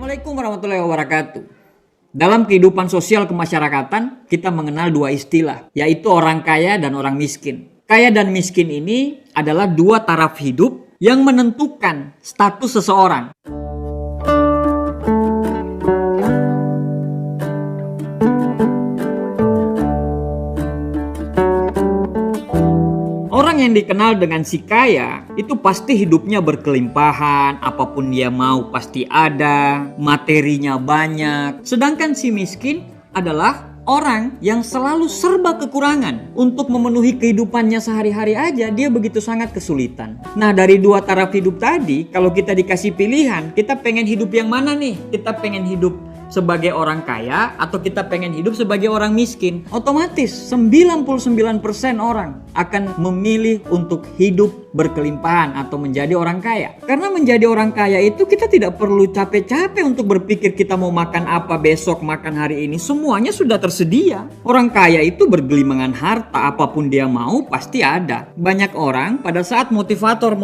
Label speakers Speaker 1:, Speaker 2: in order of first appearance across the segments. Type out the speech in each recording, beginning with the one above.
Speaker 1: Assalamualaikum warahmatullahi wabarakatuh. Dalam kehidupan sosial kemasyarakatan, kita mengenal dua istilah, yaitu orang kaya dan orang miskin. Kaya dan miskin ini adalah dua taraf hidup yang menentukan status seseorang. Orang yang dikenal dengan si kaya itu pasti hidupnya berkelimpahan, apapun dia mau pasti ada, materinya banyak. Sedangkan si miskin adalah orang yang selalu serba kekurangan. Untuk memenuhi kehidupannya sehari-hari aja dia begitu sangat kesulitan. Nah, dari dua taraf hidup tadi, kalau kita dikasih pilihan, kita pengen hidup yang mana nih? Kita pengen hidup sebagai orang kaya atau kita pengen hidup sebagai orang miskin? Otomatis 99% orang akan memilih untuk hidup berkelimpahan atau menjadi orang kaya. Karena menjadi orang kaya itu kita tidak perlu capek-capek untuk berpikir kita mau makan apa besok, makan hari ini. Semuanya sudah tersedia. Orang kaya itu bergelimangan harta, apapun dia mau pasti ada. Banyak orang pada saat motivator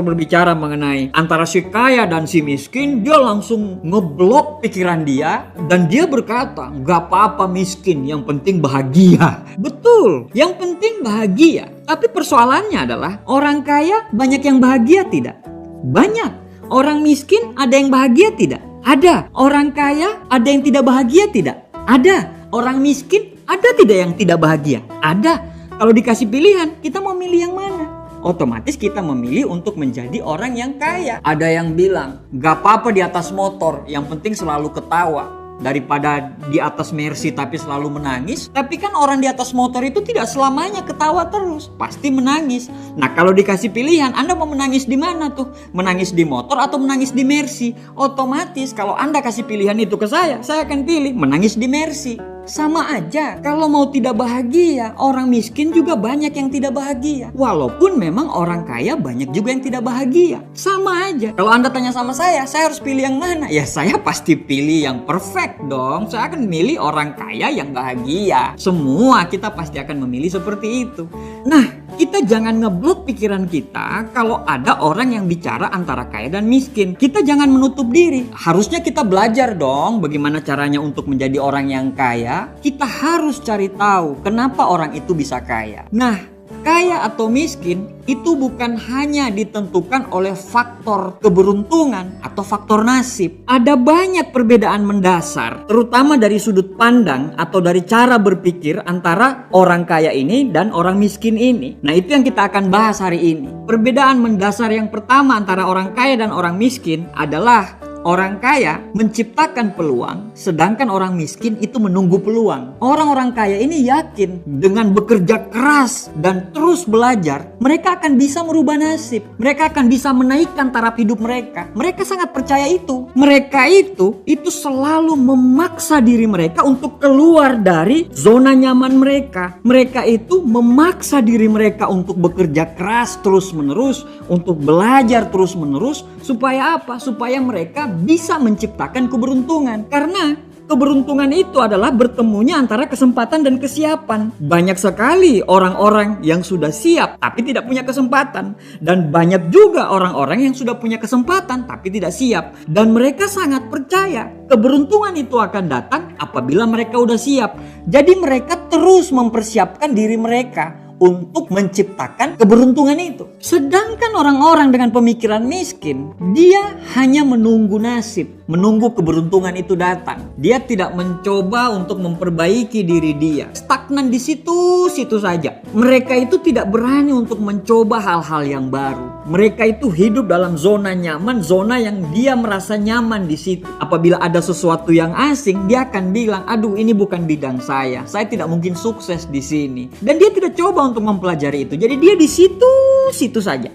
Speaker 1: berbicara mengenai antara si kaya dan si miskin, dia langsung ngeblok pikiran dia dan dia berkata, gak apa-apa miskin, yang penting bahagia. Betul, yang penting bahagia. Tapi persoalannya adalah orang kaya banyak yang bahagia tidak? Banyak. Orang miskin ada yang bahagia tidak? Ada. Orang kaya ada yang tidak bahagia tidak? Ada. Orang miskin ada tidak yang tidak bahagia? Ada. Kalau dikasih pilihan, kita mau milih yang mana? Otomatis kita memilih untuk menjadi orang yang kaya. Ada yang bilang, gak apa-apa di atas motor, yang penting selalu ketawa. Daripada di atas Mercy tapi selalu menangis. Tapi kan orang di atas motor itu tidak selamanya ketawa terus, pasti menangis. Nah, kalau dikasih pilihan, Anda mau menangis di mana tuh? Menangis di motor atau menangis di Mercy? Otomatis kalau Anda kasih pilihan itu ke saya akan pilih menangis di Mercy. Sama aja, kalau mau tidak bahagia, orang miskin juga banyak yang tidak bahagia. Walaupun memang orang kaya banyak juga yang tidak bahagia. Sama aja. Kalau Anda tanya sama saya harus pilih yang mana? Ya saya pasti pilih yang perfect dong. Saya akan milih orang kaya yang bahagia. Semua kita pasti akan memilih seperti itu. Nah, kita jangan ngeblok pikiran kita kalau ada orang yang bicara antara kaya dan miskin. Kita jangan menutup diri. Harusnya kita belajar dong bagaimana caranya untuk menjadi orang yang kaya. Kita harus cari tahu kenapa orang itu bisa kaya. Nah, kaya atau miskin itu bukan hanya ditentukan oleh faktor keberuntungan atau faktor nasib. Ada banyak perbedaan mendasar, terutama dari sudut pandang atau dari cara berpikir antara orang kaya ini dan orang miskin ini. Nah, itu yang kita akan bahas hari ini. Perbedaan mendasar yang pertama antara orang kaya dan orang miskin adalah orang kaya menciptakan peluang, sedangkan orang miskin itu menunggu peluang. Orang-orang kaya ini yakin dengan bekerja keras dan terus belajar, mereka akan bisa merubah nasib. Mereka akan bisa menaikkan taraf hidup mereka. Mereka sangat percaya itu. Mereka itu selalu memaksa diri mereka untuk keluar dari zona nyaman mereka. Mereka itu memaksa diri mereka untuk bekerja keras terus-menerus, untuk belajar terus-menerus. Supaya apa? Supaya mereka bisa menciptakan keberuntungan. Karena keberuntungan itu adalah bertemunya antara kesempatan dan kesiapan. Banyak sekali orang-orang yang sudah siap tapi tidak punya kesempatan. Dan banyak juga orang-orang yang sudah punya kesempatan tapi tidak siap. Dan mereka sangat percaya keberuntungan itu akan datang apabila mereka udah siap. Jadi mereka terus mempersiapkan diri mereka untuk menciptakan keberuntungan itu. Sedangkan orang-orang dengan pemikiran miskin, dia hanya menunggu nasib, menunggu keberuntungan itu datang. Dia tidak mencoba untuk memperbaiki diri dia. Stagnan di situ saja. Mereka itu tidak berani untuk mencoba hal-hal yang baru. Mereka itu hidup dalam zona nyaman, zona yang dia merasa nyaman di situ. Apabila ada sesuatu yang asing, dia akan bilang, aduh ini bukan bidang saya tidak mungkin sukses di sini. Dan dia tidak coba untuk mempelajari itu. Jadi dia di situ saja.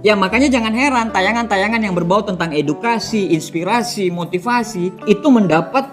Speaker 1: Ya makanya jangan heran tayangan-tayangan yang berbau tentang edukasi, inspirasi, motivasi itu mendapat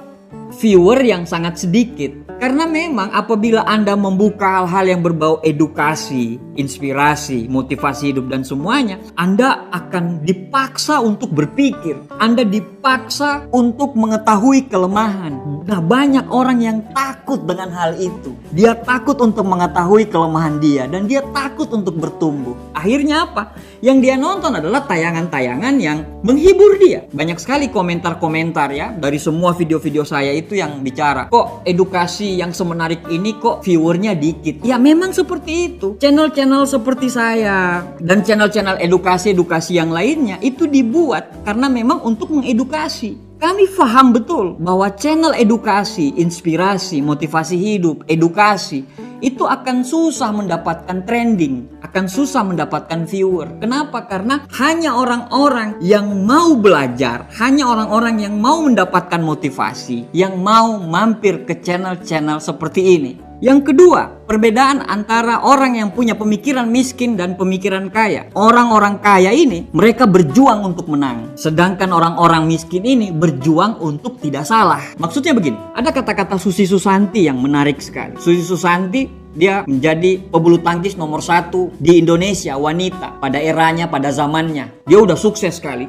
Speaker 1: viewer yang sangat sedikit. Karena memang apabila Anda membuka hal-hal yang berbau edukasi, inspirasi, motivasi hidup dan semuanya, Anda akan dipaksa untuk berpikir. Anda dipaksa untuk mengetahui kelemahan. Nah, banyak orang yang takut dengan hal itu. Dia takut untuk mengetahui kelemahan dia dan dia takut untuk bertumbuh. Akhirnya apa? Yang dia nonton adalah tayangan-tayangan yang menghibur dia. Banyak sekali komentar-komentar ya dari semua video-video saya itu yang bicara, kok edukasi yang semenarik ini kok viewernya dikit. Ya memang seperti itu. Channel-channel seperti saya dan channel-channel edukasi-edukasi yang lainnya itu dibuat karena memang untuk mengedukasi. Kami paham betul bahwa channel edukasi, inspirasi, motivasi hidup, edukasi itu akan susah mendapatkan trending, akan susah mendapatkan viewer. Kenapa? Karena hanya orang-orang yang mau belajar, hanya orang-orang yang mau mendapatkan motivasi, yang mau mampir ke channel-channel seperti ini. Yang kedua, perbedaan antara orang yang punya pemikiran miskin dan pemikiran kaya. Orang-orang kaya ini, mereka berjuang untuk menang. Sedangkan orang-orang miskin ini berjuang untuk tidak salah. Maksudnya begini, ada kata-kata Susi Susanti yang menarik sekali. Susi Susanti, dia menjadi pebulu tangkis nomor 1 di Indonesia, wanita. Pada eranya, pada zamannya. Dia udah sukses sekali.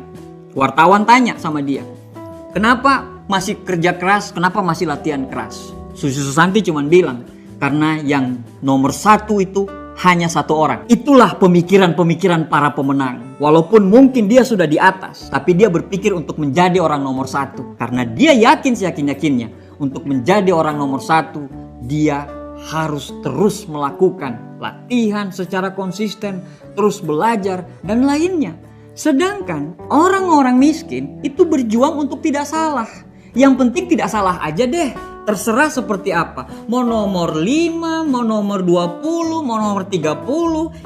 Speaker 1: Wartawan tanya sama dia, kenapa masih kerja keras, kenapa masih latihan keras? Susi Susanti cuma bilang, karena yang nomor 1 itu hanya 1 orang. Itulah pemikiran-pemikiran para pemenang. Walaupun mungkin dia sudah di atas, tapi dia berpikir untuk menjadi orang nomor 1. Karena dia yakin seyakin-yakinnya, untuk menjadi orang nomor 1, dia harus terus melakukan latihan secara konsisten, terus belajar, dan lainnya. Sedangkan orang-orang miskin itu berjuang untuk tidak salah. Yang penting tidak salah aja deh. Terserah seperti apa. Mau nomor 5, mau nomor 20, mau nomor 30.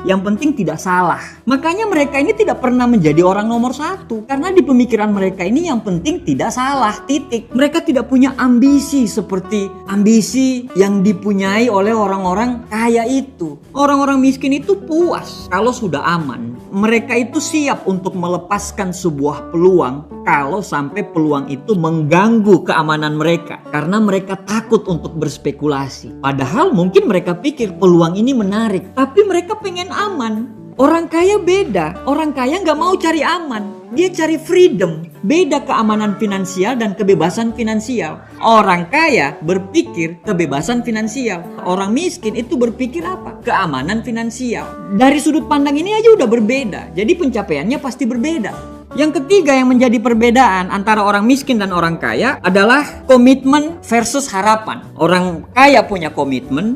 Speaker 1: Yang penting tidak salah. Makanya mereka ini tidak pernah menjadi orang nomor 1. Karena di pemikiran mereka ini yang penting tidak salah, titik. Mereka tidak punya ambisi seperti ambisi yang dipunyai oleh orang-orang kaya itu. Orang-orang miskin itu puas kalau sudah aman. Mereka itu siap untuk melepaskan sebuah peluang kalau sampai peluang itu mengganggu keamanan mereka. Karena mereka takut untuk berspekulasi. Padahal mungkin mereka pikir peluang ini menarik, tapi mereka pengen aman. Orang kaya beda. Orang kaya nggak mau cari aman. Dia cari freedom. Beda keamanan finansial dan kebebasan finansial. Orang kaya berpikir kebebasan finansial. Orang miskin itu berpikir apa? Keamanan finansial. Dari sudut pandang ini aja udah berbeda. Jadi pencapaiannya pasti berbeda. Yang ketiga yang menjadi perbedaan antara orang miskin dan orang kaya adalah komitmen versus harapan. Orang kaya punya komitmen,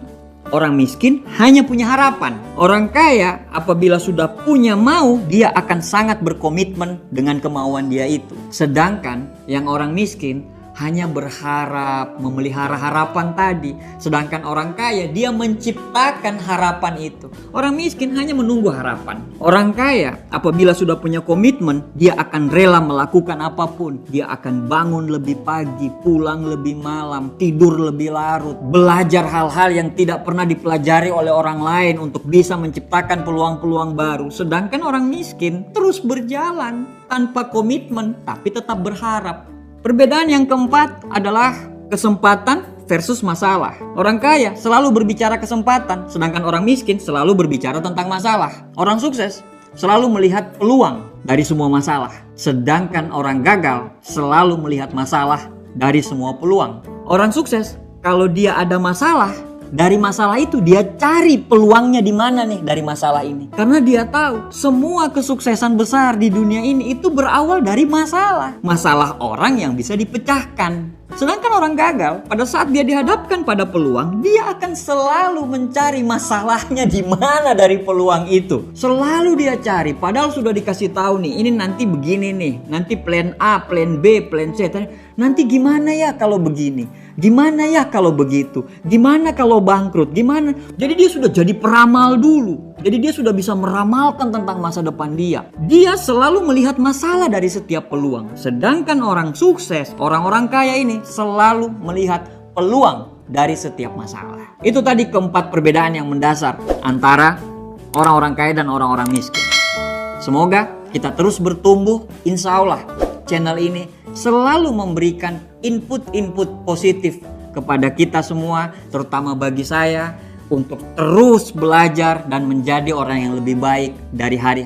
Speaker 1: orang miskin hanya punya harapan. Orang kaya apabila sudah punya mau, dia akan sangat berkomitmen dengan kemauan dia itu. Sedangkan yang orang miskin hanya berharap, memelihara harapan tadi. Sedangkan orang kaya, dia menciptakan harapan itu. Orang miskin hanya menunggu harapan. Orang kaya, apabila sudah punya komitmen, dia akan rela melakukan apapun. Dia akan bangun lebih pagi, pulang lebih malam, tidur lebih larut, belajar hal-hal yang tidak pernah dipelajari oleh orang lain untuk bisa menciptakan peluang-peluang baru. Sedangkan orang miskin terus berjalan tanpa komitmen, tapi tetap berharap. Perbedaan yang keempat adalah kesempatan versus masalah. Orang kaya selalu berbicara kesempatan, sedangkan orang miskin selalu berbicara tentang masalah. Orang sukses selalu melihat peluang dari semua masalah, sedangkan orang gagal selalu melihat masalah dari semua peluang. Orang sukses kalau dia ada masalah, dari masalah itu dia cari peluangnya di mana nih dari masalah ini. Karena dia tahu semua kesuksesan besar di dunia ini itu berawal dari masalah. Masalah orang yang bisa dipecahkan. Sedangkan orang gagal, pada saat dia dihadapkan pada peluang, dia akan selalu mencari masalahnya di mana dari peluang itu. Selalu dia cari, padahal sudah dikasih tahu nih, ini nanti begini nih, nanti plan A, plan B, plan C. Nanti gimana ya kalau begini? Gimana ya kalau begitu? Gimana kalau bangkrut? Gimana? Jadi dia sudah jadi peramal dulu. Jadi dia sudah bisa meramalkan tentang masa depan dia. Dia selalu melihat masalah dari setiap peluang. Sedangkan orang sukses, orang-orang kaya ini selalu melihat peluang dari setiap masalah. Itu tadi keempat perbedaan yang mendasar antara orang-orang kaya dan orang-orang miskin. Semoga kita terus bertumbuh. Insya Allah channel ini selalu memberikan input-input positif kepada kita semua, terutama bagi saya, untuk terus belajar dan menjadi orang yang lebih baik dari hari